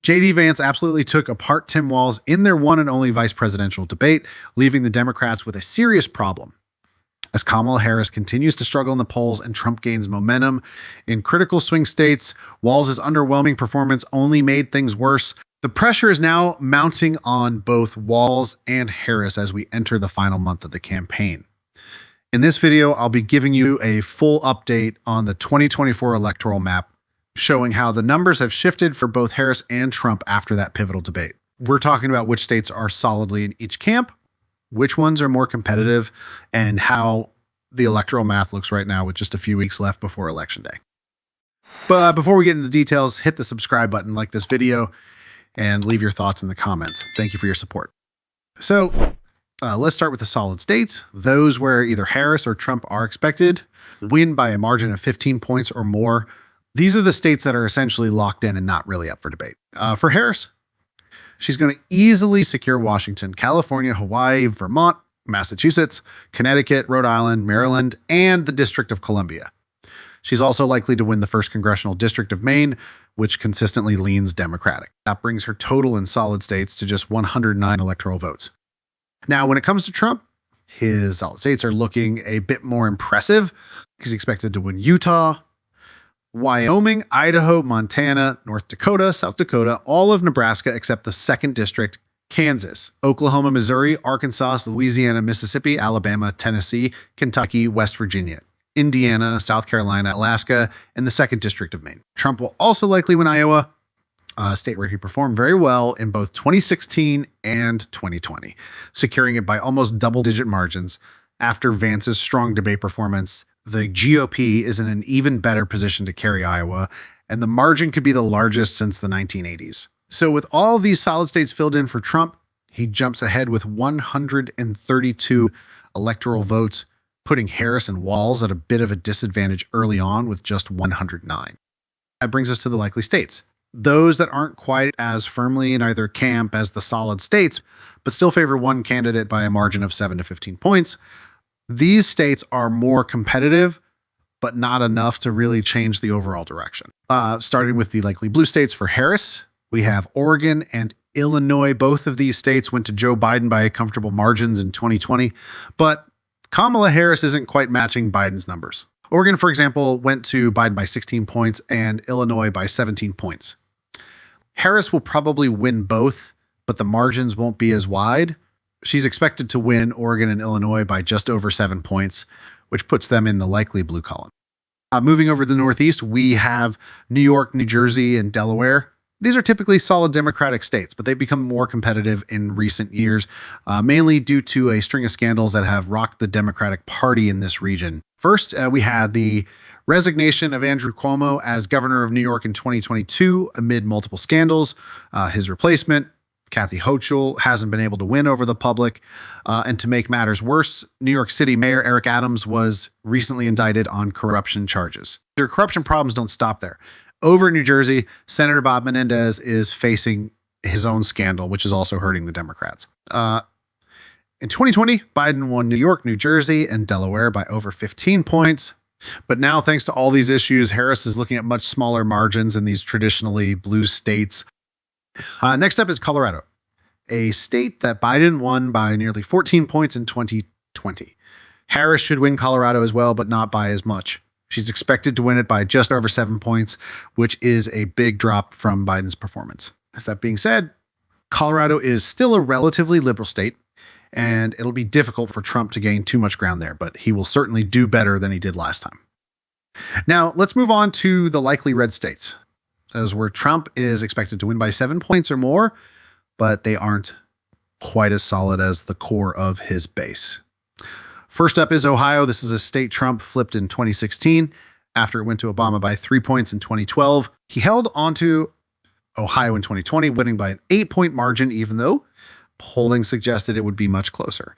J.D. Vance absolutely took apart Tim Walz in their one and only vice presidential debate, leaving the Democrats with a serious problem. As Kamala Harris continues to struggle in the polls and Trump gains momentum in critical swing states, Walz's underwhelming performance only made things worse. The pressure is now mounting on both Walz and Harris as we enter the final month of the campaign. In this video, I'll be giving you a full update on the 2024 electoral map, showing how the numbers have shifted for both Harris and Trump after that pivotal debate. We're talking about which states are solidly in each camp, which ones are more competitive, and how the electoral math looks right now with just a few weeks left before Election Day. But before we get into the details, hit the subscribe button, like this video, and leave your thoughts in the comments. Thank you for your support. So let's start with the solid states, those where either Harris or Trump are expected to win by a margin of 15 points or more. These are the states that are essentially locked in and not really up for debate. For Harris, she's going to easily secure Washington, California, Hawaii, Vermont, Massachusetts, Connecticut, Rhode Island, Maryland, and the District of Columbia. She's also likely to win the 1st Congressional District of Maine, which consistently leans Democratic. That brings her total in solid states to just 109 electoral votes. Now, when it comes to Trump, his solid states are looking a bit more impressive. He's expected to win Utah, Wyoming, Idaho, Montana, North Dakota, South Dakota, all of Nebraska except the 2nd District, Kansas, Oklahoma, Missouri, Arkansas, Louisiana, Mississippi, Alabama, Tennessee, Kentucky, West Virginia, Indiana, South Carolina, Alaska, and the 2nd District of Maine. Trump will also likely win Iowa, a state where he performed very well in both 2016 and 2020, securing it by almost double-digit margins. After Vance's strong debate performance, the GOP is in an even better position to carry Iowa, and the margin could be the largest since the 1980s. So with all these solid states filled in for Trump, he jumps ahead with 132 electoral votes, putting Harris and Walz at a bit of a disadvantage early on with just 109. That brings us to the likely states. Those that aren't quite as firmly in either camp as the solid states, but still favor one candidate by a margin of 7 to 15 points. These states are more competitive, but not enough to really change the overall direction. Starting with the likely blue states for Harris, we have Oregon and Illinois. Both of these states went to Joe Biden by comfortable margins in 2020, but Kamala Harris isn't quite matching Biden's numbers. Oregon, for example, went to Biden by 16 points and Illinois by 17 points. Harris will probably win both, but the margins won't be as wide. She's expected to win Oregon and Illinois by just over 7 points, which puts them in the likely blue column. Moving over to the Northeast, we have New York, New Jersey, and Delaware. These are typically solid Democratic states, but they've become more competitive in recent years, mainly due to a string of scandals that have rocked the Democratic Party in this region. First, we had the resignation of Andrew Cuomo as governor of New York in 2022 amid multiple scandals. His replacement, Kathy Hochul, hasn't been able to win over the public. And to make matters worse, New York City Mayor Eric Adams was recently indicted on corruption charges. Their corruption problems don't stop there. Over in New Jersey, Senator Bob Menendez is facing his own scandal, which is also hurting the Democrats. In 2020, Biden won New York, New Jersey, and Delaware by over 15 points. But now, thanks to all these issues, Harris is looking at much smaller margins in these traditionally blue states. Next up is Colorado, a state that Biden won by nearly 14 points in 2020. Harris should win Colorado as well, but not by as much. She's expected to win it by just over 7 points, which is a big drop from Biden's performance. That being said, Colorado is still a relatively liberal state, and it'll be difficult for Trump to gain too much ground there, but he will certainly do better than he did last time. Now, let's move on to the likely red states. Those where Trump is expected to win by 7 points or more, but they aren't quite as solid as the core of his base. First up is Ohio. This is a state Trump flipped in 2016 after it went to Obama by 3 points in 2012. He held onto Ohio in 2020, winning by an 8-point margin, even though polling suggested it would be much closer.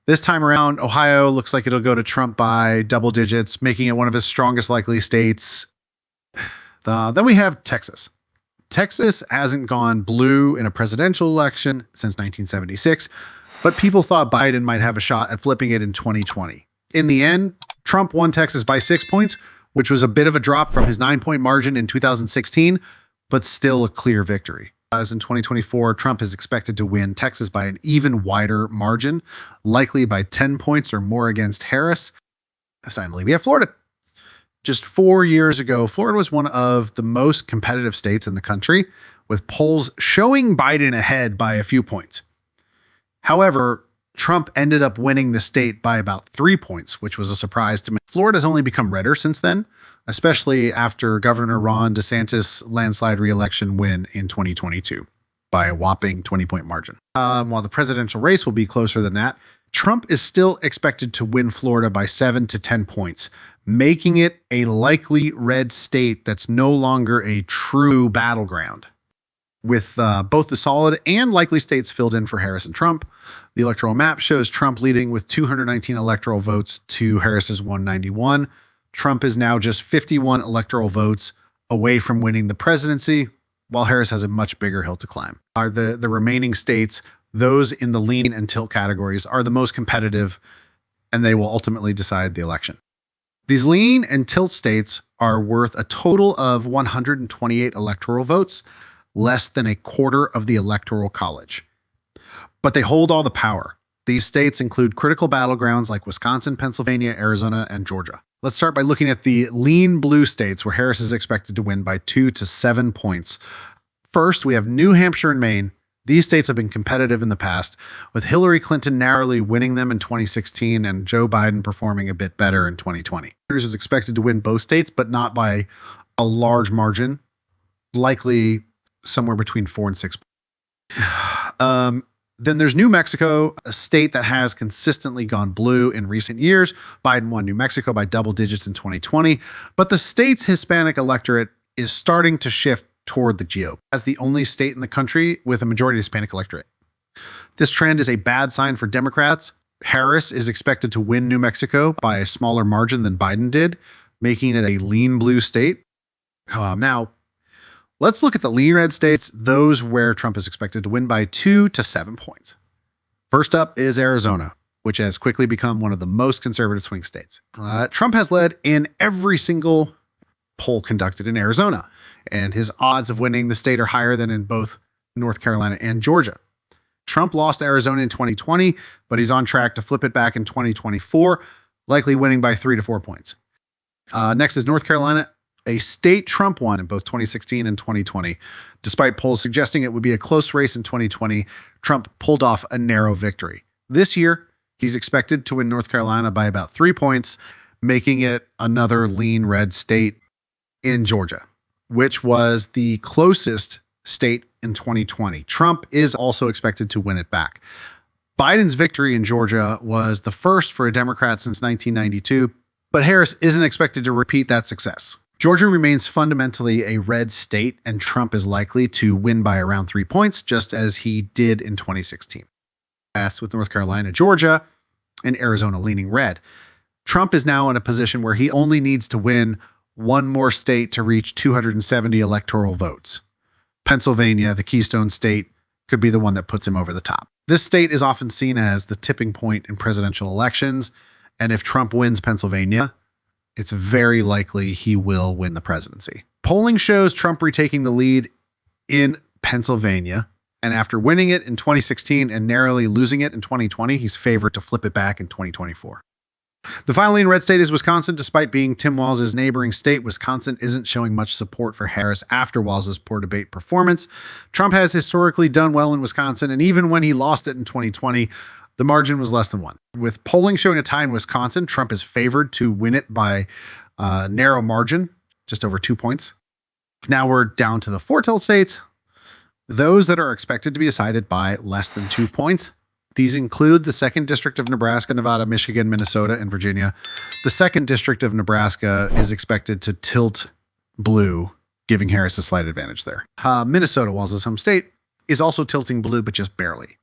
This time around, Ohio looks like it'll go to Trump by double digits, making it one of his strongest likely states. Then we have Texas. Texas hasn't gone blue in a presidential election since 1976, but people thought Biden might have a shot at flipping it in 2020. In the end, Trump won Texas by 6 points, which was a bit of a drop from his 9-point margin in 2016, but still a clear victory. As in 2024, Trump is expected to win Texas by an even wider margin, likely by 10 points or more against Harris. Finally, we have Florida. Just 4 years ago, Florida was one of the most competitive states in the country, with polls showing Biden ahead by a few points. However, Trump ended up winning the state by about 3 points, which was a surprise to me. Florida's only become redder since then, especially after Governor Ron DeSantis' landslide re-election win in 2022 by a whopping 20-point margin. While the presidential race will be closer than that, Trump is still expected to win Florida by 7 to 10 points, making it a likely red state that's no longer a true battleground. With both the solid and likely states filled in for Harris and Trump, the electoral map shows Trump leading with 219 electoral votes to Harris's 191. Trump is now just 51 electoral votes away from winning the presidency, while Harris has a much bigger hill to climb. The remaining states, those in the lean and tilt categories, are the most competitive, and they will ultimately decide the election. These lean and tilt states are worth a total of 128 electoral votes, less than a quarter of the Electoral College. But they hold all the power. These states include critical battlegrounds like Wisconsin, Pennsylvania, Arizona, and Georgia. Let's start by looking at the lean blue states where Harris is expected to win by 2 to 7 points. First, we have New Hampshire and Maine. These states have been competitive in the past, with Hillary Clinton narrowly winning them in 2016 and Joe Biden performing a bit better in 2020. Harris is expected to win both states, but not by a large margin, likely somewhere between 4 and 6. Then there's New Mexico, a state that has consistently gone blue in recent years. Biden won New Mexico by double digits in 2020, but the state's Hispanic electorate is starting to shift toward the GOP as the only state in the country with a majority Hispanic electorate. This trend is a bad sign for Democrats. Harris is expected to win New Mexico by a smaller margin than Biden did, making it a lean blue state. Now, let's look at the lean red states, those where Trump is expected to win by 2 to 7 points. First up is Arizona, which has quickly become one of the most conservative swing states. Trump has led in every single poll conducted in Arizona, and his odds of winning the state are higher than in both North Carolina and Georgia. Trump lost Arizona in 2020, but he's on track to flip it back in 2024, likely winning by 3 to 4 points. Next is North Carolina, a state Trump won in both 2016 and 2020. Despite polls suggesting it would be a close race in 2020, Trump pulled off a narrow victory. This year, he's expected to win North Carolina by about 3 points, making it another lean red state in Georgia, which was the closest state in 2020. Trump is also expected to win it back. Biden's victory in Georgia was the first for a Democrat since 1992, but Harris isn't expected to repeat that success. Georgia remains fundamentally a red state, and Trump is likely to win by around 3 points, just as he did in 2016. As with North Carolina, Georgia, and Arizona leaning red, Trump is now in a position where he only needs to win one more state to reach 270 electoral votes. Pennsylvania, the Keystone State, could be the one that puts him over the top. This state is often seen as the tipping point in presidential elections, and if Trump wins Pennsylvania, it's very likely he will win the presidency. Polling shows Trump retaking the lead in Pennsylvania, and after winning it in 2016 and narrowly losing it in 2020, he's favored to flip it back in 2024. The final lean red state is Wisconsin. Despite being Tim Walz's neighboring state, Wisconsin isn't showing much support for Harris after Walz's poor debate performance. Trump has historically done well in Wisconsin, and even when he lost it in 2020, the margin was less than 1. With polling showing a tie in Wisconsin, Trump is favored to win it by a narrow margin, just over 2 points. Now we're down to the 4 tilt states, those that are expected to be decided by less than 2 points. These include the 2nd District of Nebraska, Nevada, Michigan, Minnesota, and Virginia. The 2nd District of Nebraska is expected to tilt blue, giving Harris a slight advantage there. Minnesota, Walz's home state, is also tilting blue, but just barely.